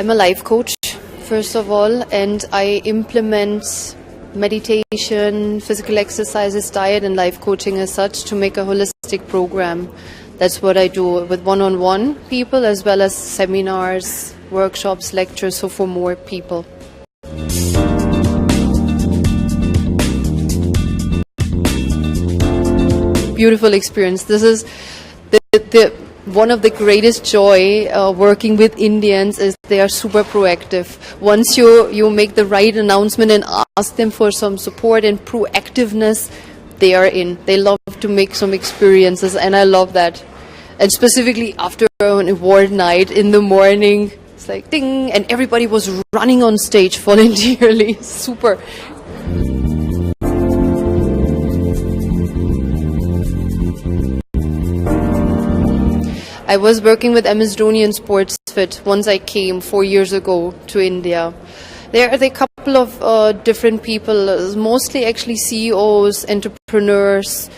I'm a life coach, first of all, and I implement meditation, physical exercises, diet, and life coaching as such to make a holistic program. That's what I do with one-on-one people as well as seminars, workshops, lectures, so for more people. Beautiful experience. This is the one of the greatest joy working with Indians is they are super proactive. Once you make the right announcement and ask them for some support and proactiveness, they are in. They love to make some experiences, and I love that. And specifically after an award night in the morning, it's like ding, and everybody was running on stage voluntarily. Super. I was working with MS Dhoni and SportsFit once I came 4 years ago to India. There are a couple of different people, mostly actually CEOs, entrepreneurs,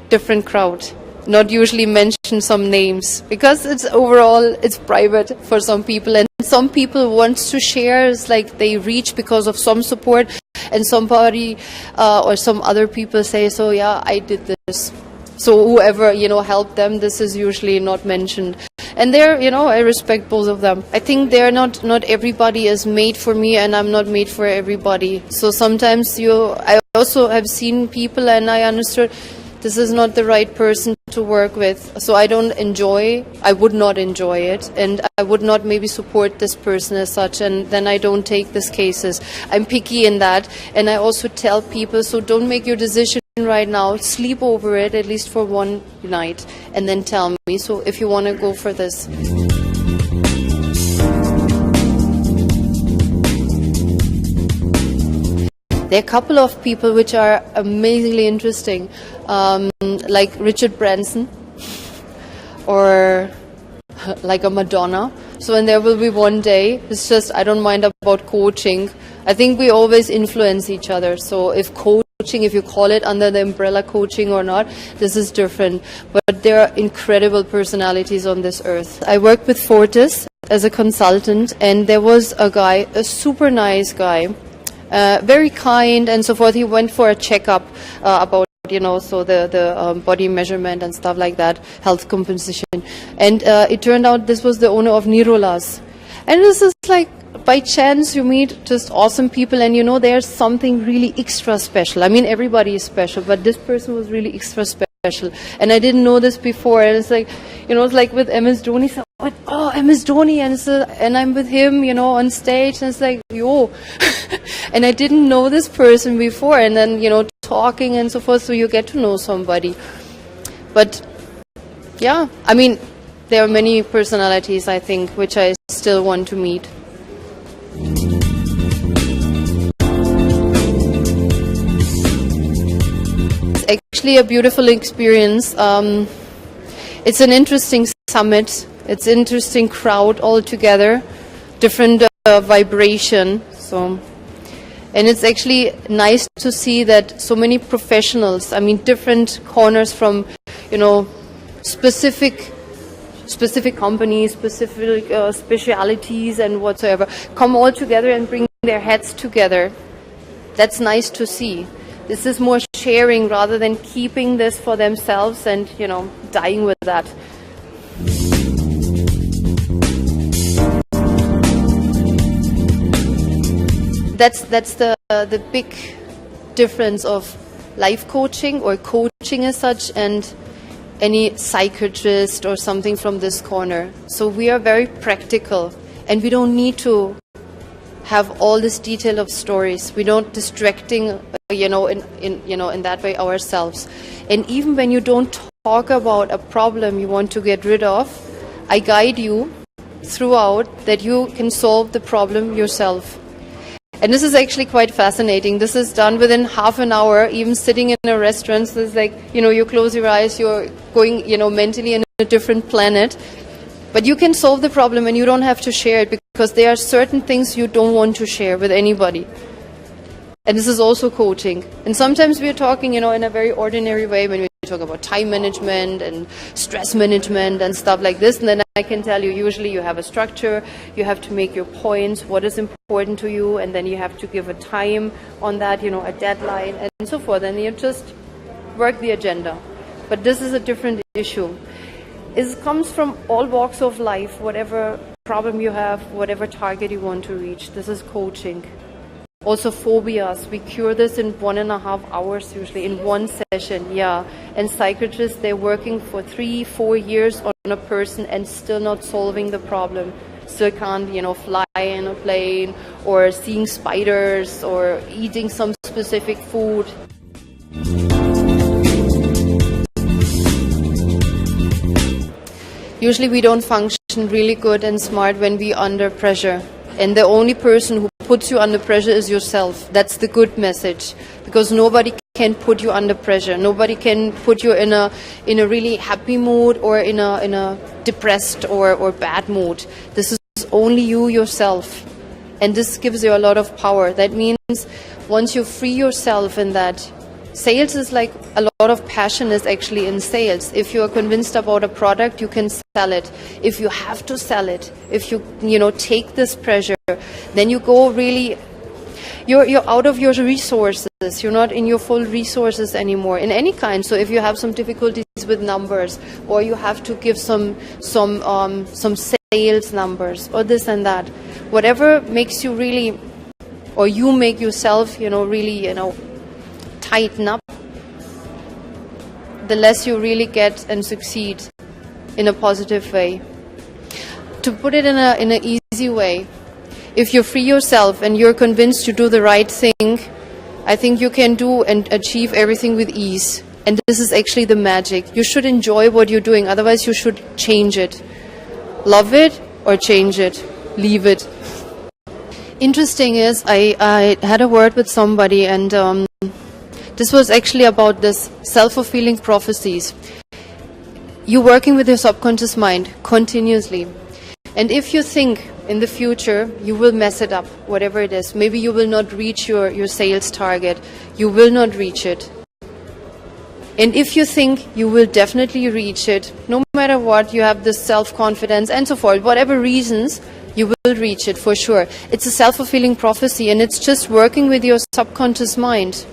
different crowd. Not usually mention some names because it's private for some people, and some people wants to share. It's like they reach because of some support, and somebody or some other people say, so yeah, I did this. So whoever, helped them, this is usually not mentioned. And there, I respect both of them. I think they're not everybody is made for me, and I'm not made for everybody. So sometimes I also have seen people and I understood this is not the right person to work with. So I would not enjoy it, and I would not maybe support this person as such, and then I don't take these cases. I'm picky in that, and I also tell people, so don't make your decision right now, sleep over it at least for one night and then tell me, so if you want to go for this. There are a couple of people which are amazingly interesting, like Richard Branson or like a Madonna. So and there will be one day, it's just I don't mind about coaching. I think we always influence each other. So if you call it under the umbrella coaching or not, this is different. But there are incredible personalities on this earth. I worked with Fortis as a consultant, and there was a guy, a super nice guy, very kind and so forth. He went for a checkup about so the body measurement and stuff like that, health composition. And it turned out this was the owner of Nirola's. And this is like, by chance you meet just awesome people, and there's something really extra special. I mean, everybody is special, but this person was really extra special. And I didn't know this before, and it's like, it's like with MS Dhoni, so, oh, MS Dhoni, and I'm with him, on stage, and it's like, yo. And I didn't know this person before, and then, talking and so forth, so you get to know somebody. But, yeah, I mean, there are many personalities, I think, which I still want to meet. It's actually a beautiful experience. It's an interesting summit. It's an interesting crowd all together, different vibration. And it's actually nice to see that so many professionals, I mean, different corners from, specific companies, specific specialities and whatsoever, come all together and bring their heads together. That's nice to see. This is more sharing rather than keeping this for themselves and, dying with that. That's the big difference of life coaching or coaching as such and any psychiatrist or something from this corner. So we are very practical, and we don't need to have all this detail of stories. We don't distracting, in that way ourselves. And even when you don't talk about a problem you want to get rid of, I guide you throughout that you can solve the problem yourself. And this is actually quite fascinating. This is done within half an hour, even sitting in a restaurant. So it's like, you close your eyes, you're going, mentally in a different planet. But you can solve the problem and you don't have to share it because there are certain things you don't want to share with anybody. And this is also coaching. And sometimes we're talking, in a very ordinary way when we talk about time management and stress management and stuff like this. And then I can tell you, usually you have a structure, you have to make your points, what is important to you, and then you have to give a time on that, a deadline and so forth, and you just work the agenda. But this is a different issue. It comes from all walks of life, whatever problem you have, whatever target you want to reach. This is coaching. Also phobias, we cure this in 1.5 hours usually, in one session, yeah. And psychiatrists, they're working for 3-4 years on a person and still not solving the problem. Still can't, fly in a plane, or seeing spiders, or eating some specific food. Usually we don't function really good and smart when we're under pressure. And the only person who puts you under pressure is yourself. That's the good message, because nobody can put you under pressure. Nobody can put you in a really happy mood or in a depressed or bad mood. This is only you yourself, and this gives you a lot of power. That means once you free yourself in that, sales is like a lot of passion is actually in sales. If you are convinced about a product, you can sell it. If you have to sell it, if you take this pressure, then you go really, you're out of your resources. You're not in your full resources anymore in any kind. So if you have some difficulties with numbers, or you have to give some sales numbers, or this and that, whatever makes you really, or you make yourself, really, tighten up, the less you really get and succeed in a positive way. To put it in an easy way, if you free yourself and you're convinced to do the right thing, I think you can do and achieve everything with ease. And this is actually the magic. You should enjoy what you're doing, otherwise you should change it. Love it or change it. Leave it. Interesting is, I had a word with somebody, and this was actually about this self-fulfilling prophecies. You're working with your subconscious mind continuously. And if you think in the future you will mess it up, whatever it is, maybe you will not reach your sales target, you will not reach it. And if you think you will definitely reach it, no matter what, you have this self-confidence and so forth, whatever reasons, you will reach it for sure. It's a self-fulfilling prophecy, and it's just working with your subconscious mind.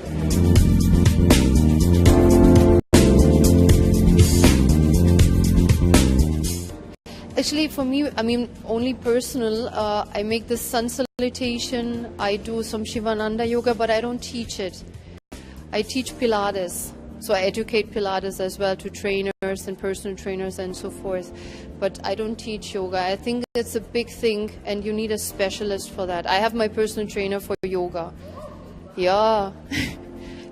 Actually, for me, only personal, I make this sun salutation, I do some Shivananda yoga, but I don't teach it. I teach Pilates. So I educate Pilates as well to trainers and personal trainers and so forth. But I don't teach yoga. I think it's a big thing, and you need a specialist for that. I have my personal trainer for yoga. Yeah.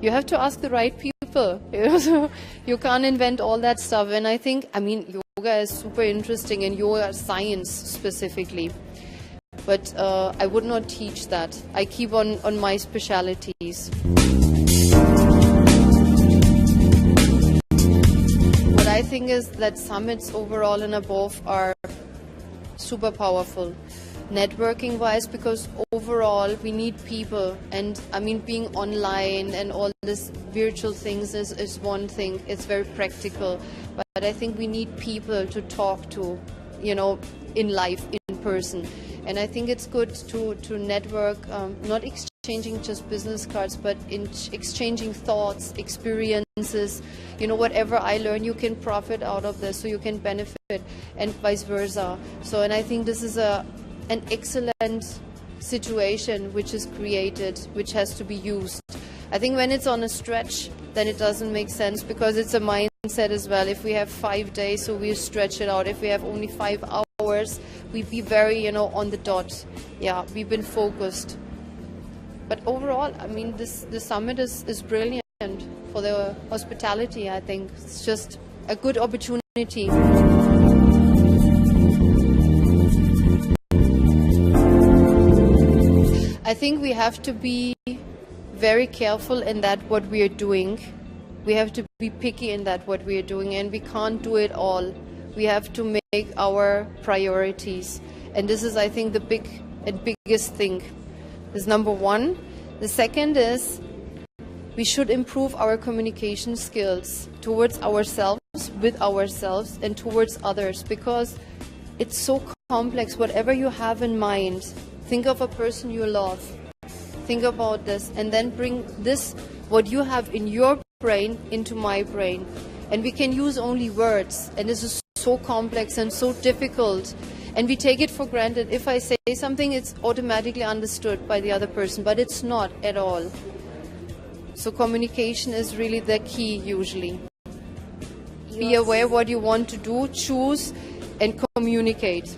You have to ask the right people. So you can't invent all that stuff. And I think, yoga is super interesting, and yoga science specifically. But I would not teach that. I keep on my specialities. What I think is that summits overall and above are super powerful, networking wise, because overall we need people. And being online and all this virtual things is one thing. It's very practical, but I think we need people to talk to, in life, in person. And I think it's good to network, not exchanging just business cards, but in exchanging thoughts, experiences. Whatever I learn, you can profit out of this, so you can benefit, and vice versa. So, and I think this is an excellent situation which is created, which has to be used. I think when it's on a stretch, then it doesn't make sense, because it's a mindset as well. If we have 5 days, so we stretch it out. If we have only 5 hours, we be very, on the dot. Yeah, we've been focused. But overall, the summit is brilliant for the hospitality. I think it's just a good opportunity. I think we have to be very careful in that what we are doing. We have to be picky in that what we are doing, and we can't do it all. We have to make our priorities, and this is, I think, the biggest thing. This is number one. The second is we should improve our communication skills towards ourselves, with ourselves, and towards others, because it's so complex. Whatever you have in mind, think of a person you love. Think about this, and then bring this, what you have in your brain, into my brain. And we can use only words, and this is so complex and so difficult. And we take it for granted. If I say something, it's automatically understood by the other person, but it's not at all. So communication is really the key usually. Be aware what you want to do, choose, and communicate.